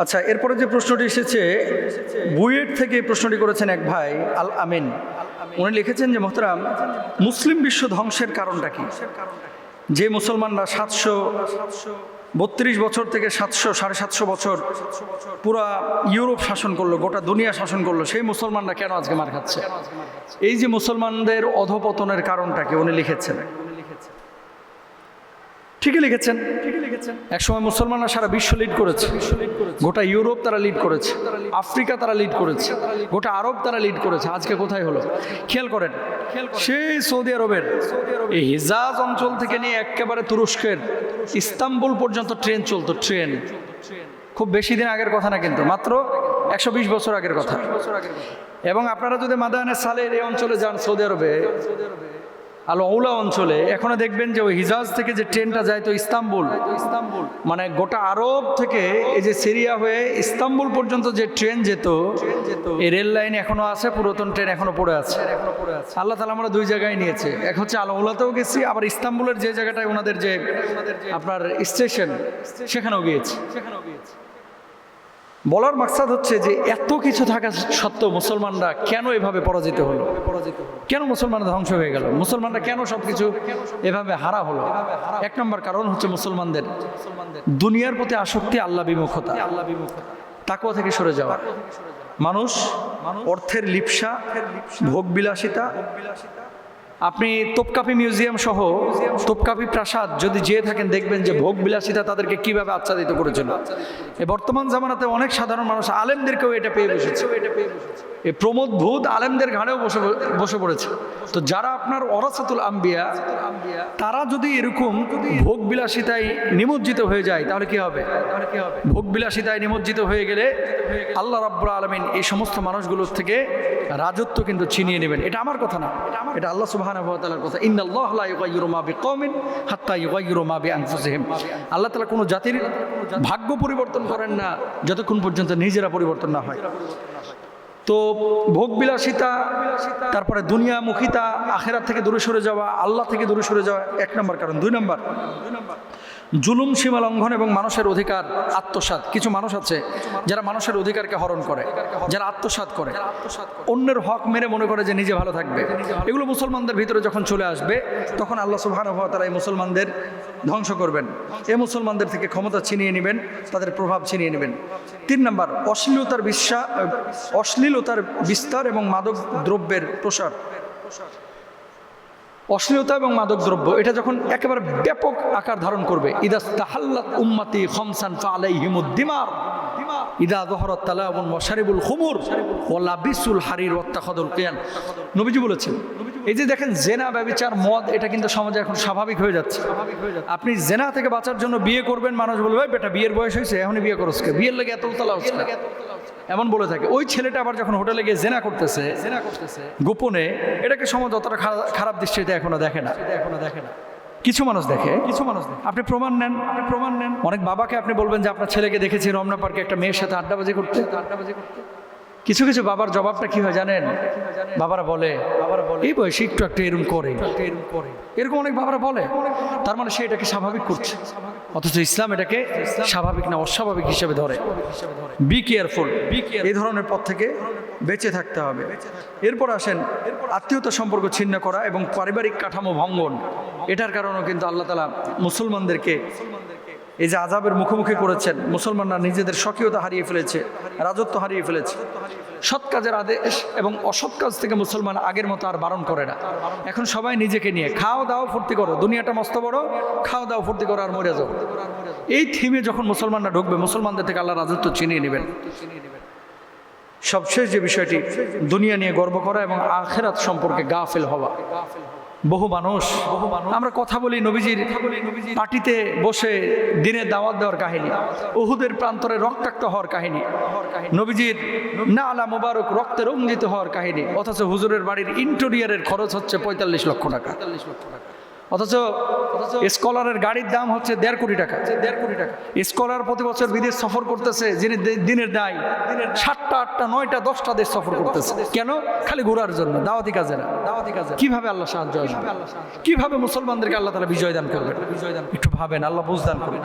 আচ্ছা, এরপরে যে প্রশ্নটি এসেছে বুয়েট থেকে প্রশ্নটি করেছেন এক ভাই আল আমিন। উনি লিখেছেন যে মোহতারাম, মুসলিম বিশ্ব ধ্বংসের কারণটা কি? যে মুসলমানরা 732 বছর থেকে 700-750 বছর পুরা ইউরোপ শাসন করলো, গোটা দুনিয়া শাসন করলো, সেই মুসলমানরা কেন আজকে মার খাচ্ছে? এই যে মুসলমানদের অধপতনের কারণটা কি উনি লিখেছেন। ঠিকই লিখেছেন। একসময় মুসলমানরা সারা বিশ্ব লিড করেছে, গোটা ইউরোপ তারা লিড করেছে, আফ্রিকা তারা লিড করেছে, গোটা আরব তারা লিড করেছে। আজকে কোথায় হলো? খেয়াল করেন, সেই সৌদি আরবের এই হিজাজ অঞ্চল থেকে নিয়ে একেবারে তুরস্কের ইস্তাম্বুল পর্যন্ত ট্রেন চলতো। ট্রেন খুব বেশি দিন আগের কথা না, কিন্তু মাত্র 120 বছর আগের কথা। এবং আপনারা যদি মাদায়ানে সালের এই অঞ্চলে যান, সৌদি আরবে আল আউলা অঞ্চলে, এখনো দেখবেন যে ওই হিজাজ থেকে যে ট্রেনটা যায় তো ইস্তাম্বুল, মানে গোটা আরব থেকে এই যে সিরিয়া হয়ে ইস্তাম্বুল পর্যন্ত যে ট্রেন যেত, এই রেল লাইন এখনো আছে, পুরাতন ট্রেন এখনো পড়ে আছে। আল্লাহ তাআলা আমরা দুই জায়গায় নিয়েছে, এক হচ্ছে আল আউলাতেও গেছি, আবার ইস্তাম্বুলের যে জায়গাটায় ওনাদের যে আপনার স্টেশন, সেখানেও গিয়েছি। বলার মাকসাদ হচ্ছে যে এত কিছু থাকা সত্ত্বেও মুসলমানরা কেন এভাবে পরাজিত হলো? কেন মুসলমানরা ধ্বংস হয়ে গেল? মুসলমানরা কেন সবকিছু এভাবে হারা হলো? এক নম্বর কারণ হচ্ছে মুসলমানদের দুনিয়ার প্রতি আসক্তি, আল্লাহ বিমুখতা, তাকওয়া থেকে সরে যাওয়া। মানুষ অর্থের লিপ্সা, ভোগবিলাসিতা। আপনি তোপকাপি মিউজিয়াম সহ তোপকাপি প্রাসাদ যদি যেয়ে থাকেন, দেখবেন যে ভোগ বিলাসিতা তাদেরকে কিভাবে আচ্ছাদিত করেছিল। এই বর্তমান জামানাতে অনেক সাধারণ মানুষ, আলেমদেরকেও এটা পেয়ে বসেছে। এই প্রমোদ ভূত আলেমদের ঘাড়েও বসে পড়েছে। তো যারা আপনার ওরাসাতুল আম্বিয়া, তারা যদি এরকম ভোগ বিলাসিতায় নিমজ্জিত হয়ে যায়, তাহলে কি হবে? ভোগ বিলাসিতায় নিমজ্জিত হয়ে গেলে আল্লাহ রাব্বুল আলামিন এই সমস্ত মানুষগুলোর থেকে রাজত্ব কিন্তু ছিনিয়ে নেবেন। এটা আমার কথা না, এটা আল্লাহ সুবহানাহু ওয়া তাআলার কথা। ইন্নাল্লাহা লা ইউগাইয়িরু মা বিকওমিন হাত্তা ইউগাইয়িরু মা বিআনফুসিহিম। আল্লাহ তাআলা কোনো জাতির ভাগ্য পরিবর্তন করেন না যতক্ষণ পর্যন্ত নিজেরা পরিবর্তন না হয়। তো ভোগবিলাসিতা, তারপরে দুনিয়ামুখিতা, আখিরাত থেকে দূরে সরে যাওয়া, আল্লাহ থেকে দূরে সরে যাওয়া এক নম্বর কারণ। দুই নম্বর, জুলুম, সীমা লঙ্ঘন এবং মানুষের অধিকার আত্মসাৎ। কিছু মানুষ আছে যারা মানুষের অধিকারকে হরণ করে, যারা আত্মসাৎ করে, অন্যের হক মেরে মনে করে যে নিজে ভালো থাকবে। এগুলো মুসলমানদের ভিতরে যখন চলে আসবে, তখন আল্লাহ সুবহানাহু ওয়া তাআলা এই মুসলমানদের ধ্বংস করবেন। এই মুসলমানদের থেকে ক্ষমতা ছিনিয়ে নেবেন, তাদের প্রভাব ছিনিয়ে নেবেন। তিন নম্বর, অশ্লীলতার বিস্তার এবং মাদক দ্রব্যের প্রসার। অশ্লীলতা এবং মাদক দ্রব্য এটা যখন একেবারে ব্যাপক আকার ধারণ করবে, ইদা তাহাল্লাত উম্মতি খামসান ফালাইহিমুদ দিমার ইদা যহরাত তালাবুন ওয়া শারিবুল খুমুর ওয়া লাবিসুল হারির ওয়াত্তাখাদুল কিয়ান। নবীজি বলেছেন, এই যে দেখেন জেনা, ব্যভিচার, মদ, এটা কিন্তু সমাজে এখন স্বাভাবিক হয়ে যাচ্ছে। আপনি জেনা থেকে বাঁচার জন্য বিয়ে করবেন, মানুষ বলবে ভাই বেটা বিয়ের বয়স হয়েছে, এখনই বিয়ে করছ কে, বিয়ের লাগে এত উতলা হচ্ছে, এমন বলে থাকে। ওই ছেলেটা আবার যখন হোটেলে গিয়ে জেনা করতেছে গোপনে, এটাকে সমাজ অতটা খারাপ দৃষ্টিতে এখনো দেখে না। কিছু মানুষ দেখে। আপনি প্রমাণ নেন। অনেক বাবাকে আপনি বলবেন যে আপনার ছেলেকে দেখেছি রমনা পার্কে একটা মেয়ের সাথে আড্ডাবাজি করতে। কিছু কিছু বাবার জবাবটা কি হয় জানেন? বাবারা বলে এই বয়সে একটু একটু এরকম করে, এরকম অনেক বাবারা বলে। তার মানে সে এটাকে স্বাভাবিক করছে, অথচ ইসলাম এটাকে স্বাভাবিক না, অস্বাভাবিক হিসেবে ধরে। বি কেয়ারফুল, এই ধরনের পথ থেকে বেঁচে থাকতে হবে। এরপর আসেন আত্মীয়তা সম্পর্ক ছিন্ন করা এবং পারিবারিক কাঠামো ভঙ্গন। এটার কারণেও কিন্তু আল্লাহ তাআলা মুসলমানদেরকে এই যে আযাবের মুখোমুখি করেছেন। মুসলমানরা নিজেদের স্বকীয়তা হারিয়ে ফেলেছে, রাজত্ব হারিয়ে ফেলেছে। সৎ কাজের আদেশ এবং অসৎ কাজ থেকে মুসলমান আগের মতো আর বারণ করে না। এখন সবাই নিজেকে নিয়ে খাও দাও ফুর্তি করো, দুনিয়াটা মস্ত বড়, খাও দাও ফুর্তি করো আর মরে যাও। এই থিমে যখন মুসলমানরা ঢুকবে, মুসলমানদের থেকে আল্লাহ রাজত্ব ছিনিয়ে নেবেন। সবশেষ যে বিষয়টি, দুনিয়া নিয়ে গর্ব করা এবং আখিরাত সম্পর্কে গাফেল হওয়া। বহু মানুষ আমরা কথা বলি নবীজির পার্টিতে বসে দিনের দাওয়াত দেওয়ার কাহিনী, উহুদের প্রান্তরে রক্তাক্ত হওয়ার কাহিনী, নবীজির নালা মুবারক রক্তে রঞ্জিত হওয়ার কাহিনী, অথচ হুজুরের বাড়ির ইন্টেরিয়রের খরচ হচ্ছে 45 লক্ষ টাকা। অথচ স্কলারের গাড়ির দাম হচ্ছে 1.5 কোটি টাকা। স্কলার প্রতি বছর বিদেশ সফর করতেছে, যিনি দিনের দায় 7টা 8টা 9টা 10টা দেশ সফর করতেছে। কেন? খালি ঘোরার জন্য, দাওয়াতি কাজে না। কিভাবে আল্লাহ সাহায্য আসবে? কিভাবে মুসলমানদেরকে আল্লাহ তাআলা বিজয় দান করবেন? একটু ভাবেন, আল্লাহ বুঝ দান করবেন।